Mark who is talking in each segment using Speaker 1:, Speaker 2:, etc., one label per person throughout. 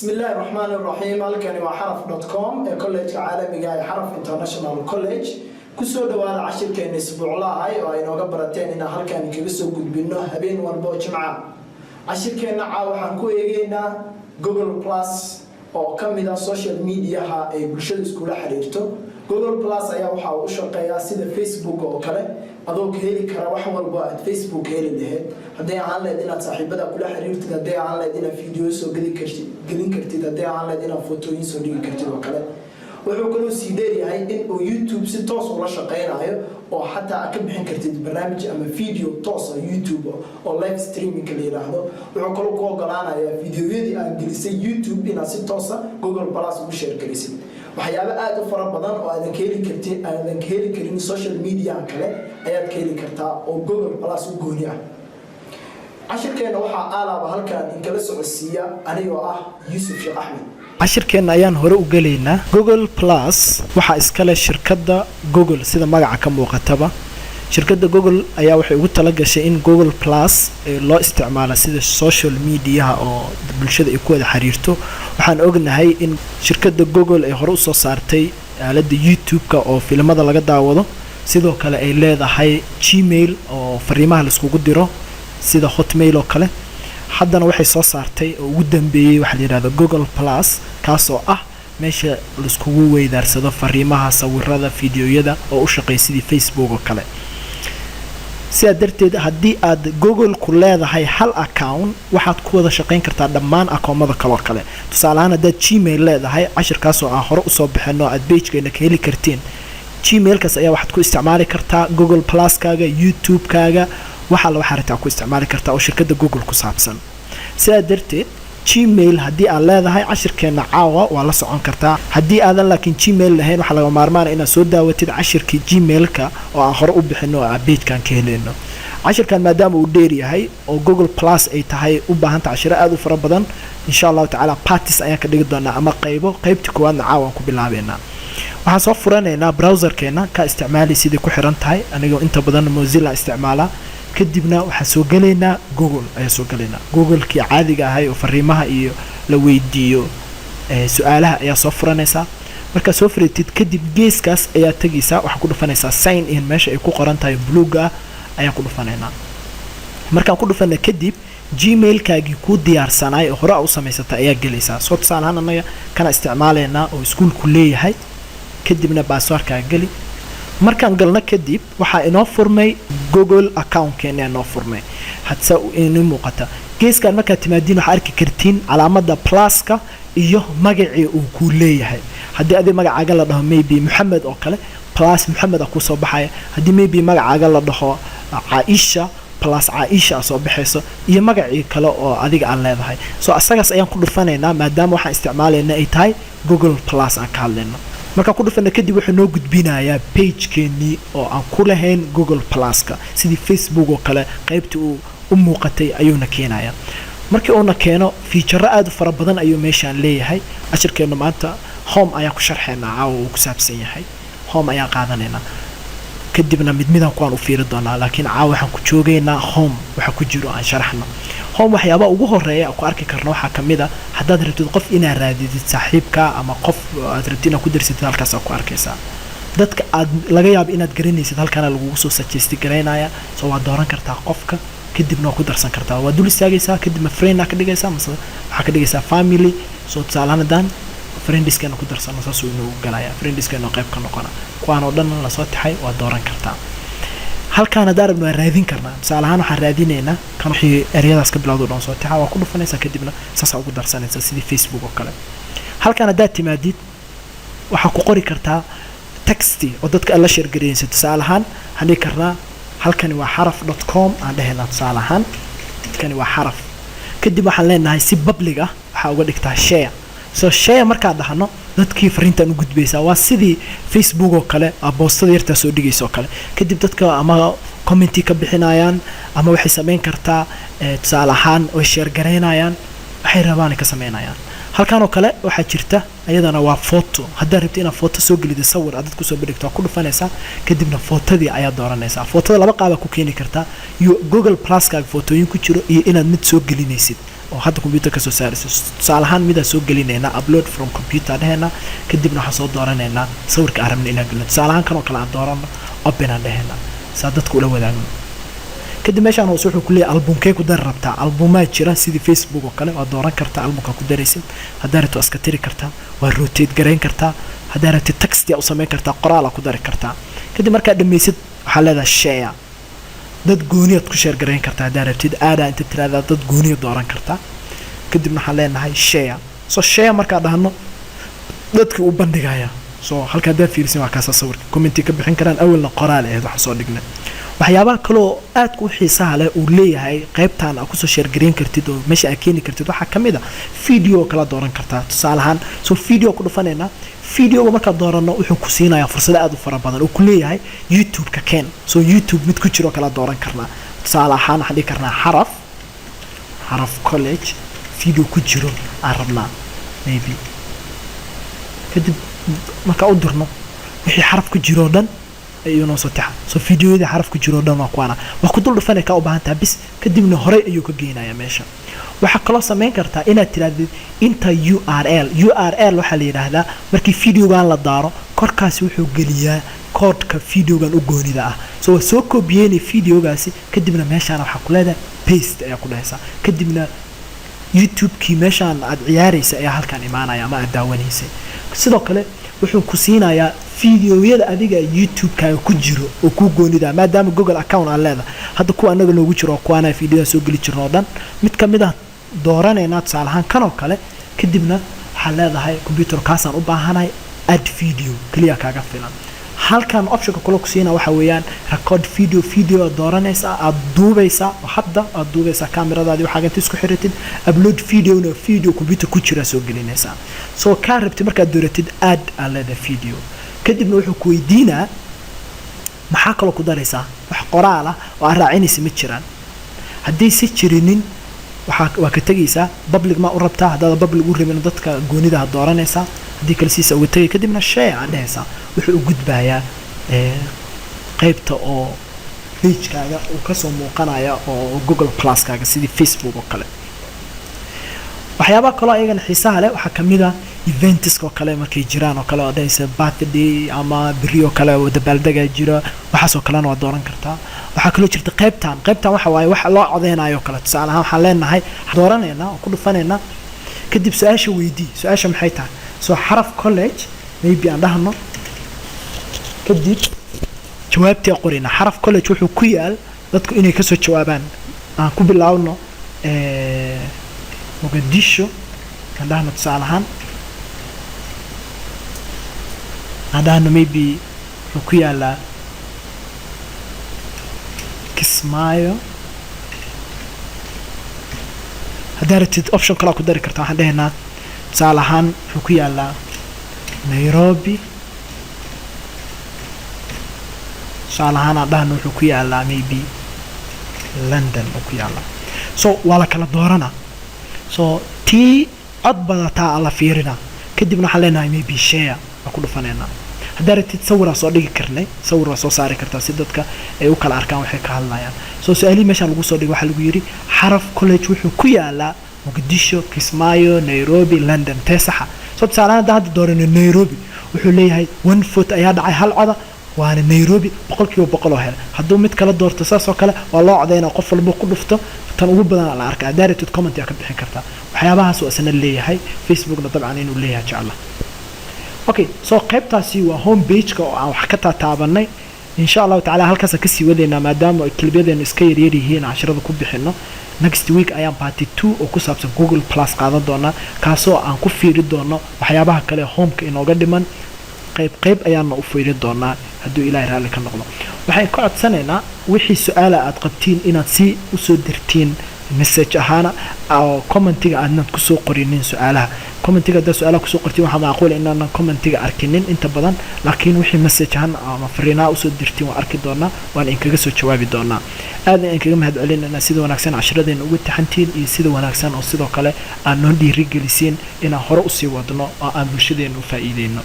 Speaker 1: بسم الله الرحمن الرحيم. halkani waa xaraf.com ee college caalamiga ah xaraf international college kusoo dhawaada cashirkeena isbuuclaha oo ay nooga barateen in halkan kaga soo gudbino habeen walba oo jimca. cashirkeena waxaan ku eegaynaa Google Plus oo kamid ah social media ay bulshada isku la xiriirto. Google Plus ayaa waxa uu shaqeeyaa sida Facebook oo kale adoo ka heli kara wax walba aad Facebook heli lahayd haddii aan leeyahay inaad saaxiibada kula xiriirtid haddii aan leeyahay inaad video soo gelin kartid haddii aan leeyahay inaad photoyin soo dhigi kartid oo kale wuxuu kaloo sii dheeryahay in uu YouTube si toos ula shaqeynayo oo xataa aad ka bixin kartid barnaamij ama video toos ah YouTube oo live streaming la yiraahdo wuxuu kaloo ku ogolaanayaa videoyadii aad gelisay YouTube inaad si toos ah Google Plus ugu share gelisid waxyaabo aad u fara badan oo aadan ka heli karin social media kale ayaad ka heli kartaa oo Google Plus u gooni ah. cashirkeena waxaa aalaaba halkan in kala socodsiiya anigoo ah Yusuf Sheekh Axmed.
Speaker 2: cashirkeena ayaan hore u galeynaa. Google Plus waxa iska leh shirkadda Google sida magaca ka muuqataba. shirkadda Google ayaa waxay ugu talagashay in Google Plus loo isticmaalo sida social media oo bulshada ay ku wada xiriirto. waxaan ognahay in shirkadda Google ay hore u soo saartay aaladda YouTube-ka oo filimada laga daawado sidoo kale ay leedahay Gmail oo fariimaha la isku diro sida Hotmail oo kale haddana waxay soo saartay oo ugu dambeeyay waxa la yiraahdo Google Plus kaas oo ah meesha la isku weydaarsado fariimaha sawirada fiidiyoyada oo u shaqeeya sidii Facebook oo kale si adarteed haddii aad Google ku leedahay hal account waxaad ku wada shaqeyn kartaa dhammaan akoomada kale tusaale ahaan haddaad Gmail leedahay cashirkaas oo aan hore u soo bixino aad page-keena ka heli kartiin Gmail-kaas ayaa waxaad ku isticmaali kartaa Google Plus-kaaga YouTube-kaaga waxa la waxaartaa ku isticmaali kartaa oo shirkadda Google ku saabsan si adarteed Gmail haddii aad leedahay cashirkeena caawa waa la socon kartaa haddii aadan laakiin Gmail lahayn waxa laga maarmaan inaad soo daawatid cashirkii Gmail-ka oo aan hore u bixino oo page-kan ka heleyno cashirkan maadaama uu dheer yahay oo Google Plus ay tahay u baahan tahay cashiro aad u fara badan insha Allah ta'ala parties ayaan ka dhigi doonaa ama qaybta koowaadna caawa ku bilaabeynaa waxaan soo furanaynaa browser-keena ka isticmaali sidii ku xiran tahay aniga inta badan Mozilla isticmaala kadibna waxaan soo galeynaa Google-kii caadiga ahay oo fariimaha iyo la weydiiyo su'aalaha ayaa soo furanaysaa marka soo furitid kadib geeskaas ayaa tagaysaa waxa ku dhufanaysaa sign in meesha ay ku qoran tahay blue-ga ayaa ku dhufanaynaa markaan ku dhufana kadib Gmail-kaagii ku diyaarsanay oo hore u samaysatay ayaa galaysaa soo tusaalahan anaga kana isticmaaleynaa oo iskuulku leeyahay kadibna password-kaaga gali markaan galna kadib waxa inoo furmay Google account-keena inoo furmay hadsa inuu muuqata geeskan marka timaadin waxa arki kartiin calaamada plus-ka iyo magacii uu ku leeyahay haddii aad magacaaga la dhaho maybe Maxamed oo kale plus Maxamed ku soo baxaya haddii maybe magacaaga la dhaho Aisha plus Aisha soo baxayso iyo magacii kale oo adiga aan leedahay soo asagaas ayaan ku dhufanaynaa maadaama waxaan isticmaaleynaa ay tahay Google Plus aan ka hadlayno marka ku dhufana kadib wuxuu noo gudbinayaa page-keeni oo aan ku lahayn Google Plus-ka sidii Facebook oo kale qaybta uu u muuqatay ayuuna keenayaa markii uu na keeno feature aad u fara badan ayuu meeshaan leeyahay cashirkeena maanta home ayaa ku sharxeynaa caawa uu ku saabsan yahay home ayaa qaadanaynaa kadibna midaan ku aan u fiiri doonaa laakiin caawa waxaan ku joogaynaa home waxa ku jiro aan sharaxno home waxyaabo ugu horeeya ku arki karno waxa kamid ah haddaad rabtid qof inaad raadidid saaxiibka ama qof aad rabtid inaad ku dirsatid halkaas aad ku arkaysaa dadka aad laga yaabo inaad garanaysid halkaana lagu soo suggest gareynaya soo waa dooran kartaa qofka kadibna ku darsan kartaa waa dul istaagaysaa kadibna friend ka dhigaysaa mesela waxa ka dhigaysaa family soo tusaalahan friendskeena ku darsan saasoo inuu galaya friendskeena qayb ka noqona kuwaan oo dhan la soo taxay waa dooran kartaa halkaan daarabna raadin karnaa tusaalahan waxaan raadineynaa kan wixii ereyadaas ka bilowdo dhan soo taxay waa ku dhufanaysaa kadibna saas ugu darsanaysaa sidii Facebook oo kale halkaan hadaad timaadid waxa ku qori kartaa text oo dadka la share gareeyay tusaalahan hadii karnaa halkani waa xaraf.com aan dhahaynaa tusaalahan kani waa xaraf kadib waxaan leenahay si public ah waxa uga dhigtaa share soo share marka dhahno dadkii fariintan u gudbeysaa waa sidii Facebook oo kale boostada yarta soo dhigayso kale kadib dadka ama comment ka bixinayaan ama waxay sameyn kartaa tusaalahan oo share gareynayaan waxay rabaan ka sameynayaan halkaan oo kale waxa jirta ayadana waa photo hadda rabtid inaad photo soo gelido sawir aad ku soo dhigto ku dhufanaysaa kadibna photo-dii ayaa dooranaysaa photo laba qaab ku keeni kartaa iyo Google Plus-ka photo-yin ku jiro iyo inaad mid soo gelinaysid oo hadda computer ka soo saaraysa tusaale ahaan midaan soo gelinaynaa upload from computer dhehena kadibna waxaan soo dooranaynaa sawirka aan rabno inaan gelino tusaale ahaan kan oo kale aan doorano open aan dhehena saa dadka ula wadaagno kadib meeshaan hoose wuxuu ku leeyahay albumkee ku dari rabtaa albumaa jira sidii Facebook oo kale waa dooran kartaa albumka ku daraysid haddaa rabto iska tiri kartaa waa rotate gareyn kartaa haddaa rabto text yaa u samayn kartaa qoraal ku dari kartaa kadib markaad dhammaysid waxaa leedahay share dad gooniyaad ku share gareyn kartaa haddaa rabtid aadaa inta tiraahdaa dad gooniya dooran kartaa kadibna waxaan leenahay share so share markaa dhahno dadka u bandhigaya so halka haddaa fiirsin waa kaasa sawirka commenti ka bixin karaan awalna qoraal ahayd waxaan soo dhignay waxyaabaha kale oo aad ku xiisaha leh uu leeyahay qaybtan aad ku soo share gareyn kartid oo meesha aad keeni kartid waxaa ka mid ah video kala dooran kartaa tusaale ahaan so video ku dhufanayna videoga marka doorano wuxuu ku siinayaa fursado aad u fara badan oo ku leeyahay YouTube ka keen so YouTube mid ku jiro kala dooran karnaa tusaale ahaan waxaan dhihi karnaa xaraf college video ku jiro aan rabnaa maybe kadib marka u dirno wixii xaraf ku jiro dhan ayuu noo soo taxa so videoyada xaraf ku jiro dhan waa kuwana waa ku dul dhufanay ka u baahan tahay bis kadibna hore ayuu ka geenayaa meesha waxa kala sameyn kartaa inaad tiraahdo inta URL waxa la yiraahdaa markii videogan la daaro korkaas wuxuu geliyaa koodka videogan u goonida ah so waa soo koobiyeenay videogaasi kadibna meeshaan waxa ku leedahay paste ayaa ku dhahaysa kadibna YouTube-kii meeshaan aad ciyaaraysa ayaa halkan imaanaya ama aad daawanaysay sidoo kale wuxuu ku siinayaa videoyada adiga YouTube-kaaga ku jiro oo ku goonida maadaama Google account aan leedahay hadda kuwa anaga loogu jiro kuwaana videoda soo gali jirno dhan mid ka mid ah dooranayna tusaale ahaan kan oo kale kadibna waxa leedahay computer kaasaan u baahanahay add video kaliya kaaga filan halkan option kale ku siina waxa weeyaan record video dooranaysa aad duubaysa hadda aad duubaysa kameradaadi waxa aad isku xiratid upload video computer ku jira soo gelinaysa soo ka rabtid markaad dooratid add alada video kadibna wuxuu ku weydiinaa maxaa kale ku daraysaa wax qoraal ah oo aan raacinaysa ma jiraan haddii si jirinin waa ka tagaysaa public ma u rabtaa hadda public u rabin dadka goonida dooranaysa haddii kale siisa uga tagay kadibna share aan dhahaysaa wuxuu u gudbayaa qaybta oo page-kaaga uu ka soo muuqanaya oo Google Plus kaaga sidii Facebook oo kale waxyaabaha kale ayagana xiisaha leh waxaa kamid ah events oo kale markay jiraan oo kale oo dhaysa birthday ama biriyo kale oo dabaaldaga jira waxaas oo kale waa dooran kartaa waxa kale jirta qaybtan waxa waaye wax loo codeynayo kale tusaale ahaan waxaan leenahay dooranayna oo ku dhufanayna kadib su'aasha weydii su'aasha maxay tahay soo xaraf college maybe aan dhahno kadib jawaabtii qorina xaraf college wuxuu ku yaal dadku inay ka soo jawaabaan aan ku bilaawno Mogadisho kan dhahno tusaale ahaan hadana maybe wuxuu ku yaalaa Kismaayo haddaa rabtid option kale ku dari kartaa waxaan dhahaynaa tusaale ahaan wuxuu ku yaalaa Nairobi tusaale ahaan aan dhahno wuxuu ku yaalaa maybe London oo ku yaalaa so waa la kala dooranaa so tii cod badataa la fiirina kadibna waxaan leenahay maybe share ku dhufanayna haddaa rabtid sawir soo dhigi karnay sawir soo saari kartaa si dadka ay u kala arkaan waxay ka hadlayaan soo su'aali meesha lagu soo dhigay waxa lagu yiri xaraf college wuxuu ku yaalaa Mogadisho Kismaayo Nairobi London teesaxa soo tsaalana hadda dooranay Nairobi wuxuu leeyahay one foot ayaa dhacay hal coda waana Nairobi 100% oo hel hadduu mid kala doorto saas oo kale waa loo codeynaa qof walba ku dhufto tan ugu badan la arkaa direct comment ka bixin kartaa waxyaabahaas oo asna leeyahay Facebook-na dabcan inuu leeyahay jecla okay so qaybtaasi waa home page-ka oo aan wax ka taabanay insha Allah taala halkaas ka sii wadeena maadaama kilbiyadeena iska yaryar yihiin casharada ku bixino next week ayaan part 2 oo ku saabsan Google Plus qaadan doona kaasoo aan ku fiiri doono waxyaabaha kale home-ka inooga dhiman qayb ayaan u fiiri doonaa hadduu Ilaahay raali ka noqdo waxaan ku codsanaynaa wixii su'aalo aad qabtiin inaad si u soo dirtiin message ahaan oo commentiga aadna ku soo qorinin su'aalaha commentiga da su'aalaha ku soo qortiin waxa macquul inaan commentiga arkinin inta badan laakiin wixii message ahaan ama fariinaa u soo dirtiin waan arki doonaa waan in kaga soo jawaabi doonaa aad in kaga mahad celinayna sida wanaagsan casharadeen ugu taxantiin iyo sida wanaagsan oo sidoo kale aan noo dhiirigelisiin inaan hore u sii wadno oo aan bulshadeena u faa'iideyno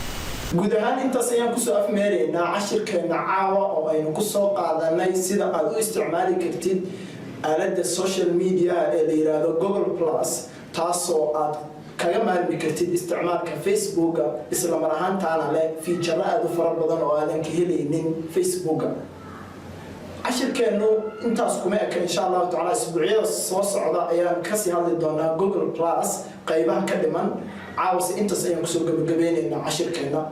Speaker 1: guud ahaan intaas ayaan kusoo afmeeraynaa cashirkeena caawa oo aynu kusoo qaadanay sida aad u isticmaali kartid aaladda social media ee la yiraahdo Google Plus taasoo aad kaga maarmi kartid isticmaalka Facebooka isla mar ahaantaana leh feature aad u fara badan oo aadan ka helaynin Facebooka. cashirkeenu intaas kuma eka insha Allah ta'ala isbuucyada soo socda ayaan ka sii hadli doonaa Google Plus qaybaha ka dhiman caawsi intaas ayaan kusoo gabagabeynaa cashirkeena.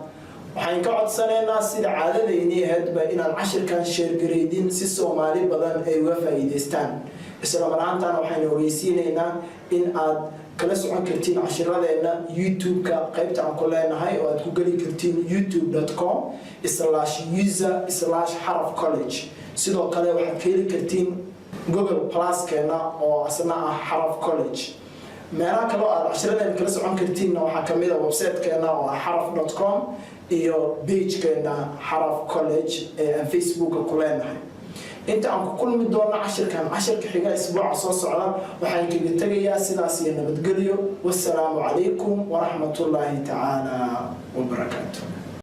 Speaker 1: waxaan ka codsanaynaa sida caadadeenii ahaydba inaan cashirkan share gareydin si Soomaali badan ay uga faa'iideystaan. isla mar ahaantaana waxaan ogeysiinaynaa in aad kala socon kartiin cashiradeena YouTube-ka qaybta aan ku leenahay oo aad ku gali kartiin youtube.com/user/haraf-college. sidoo kale waxaad heli kartiin Google Plus keena oo asna ah haraf-college. meelaha kale oo aad cashiradeena kala socon kartiinna waxaa ka mid ah website-keena oo ah haraf.com iyo page-keena haraf-college ee aan Facebook-ka ku leenahay. inta aan ku kulmi doono cashirka xiga isbuuca soo socda waxaan kaga tagayaa sidaas iyo nabadgelyo. wassalaamu calaykum wa rahmatullaahi ta'ala wa barakaatuh.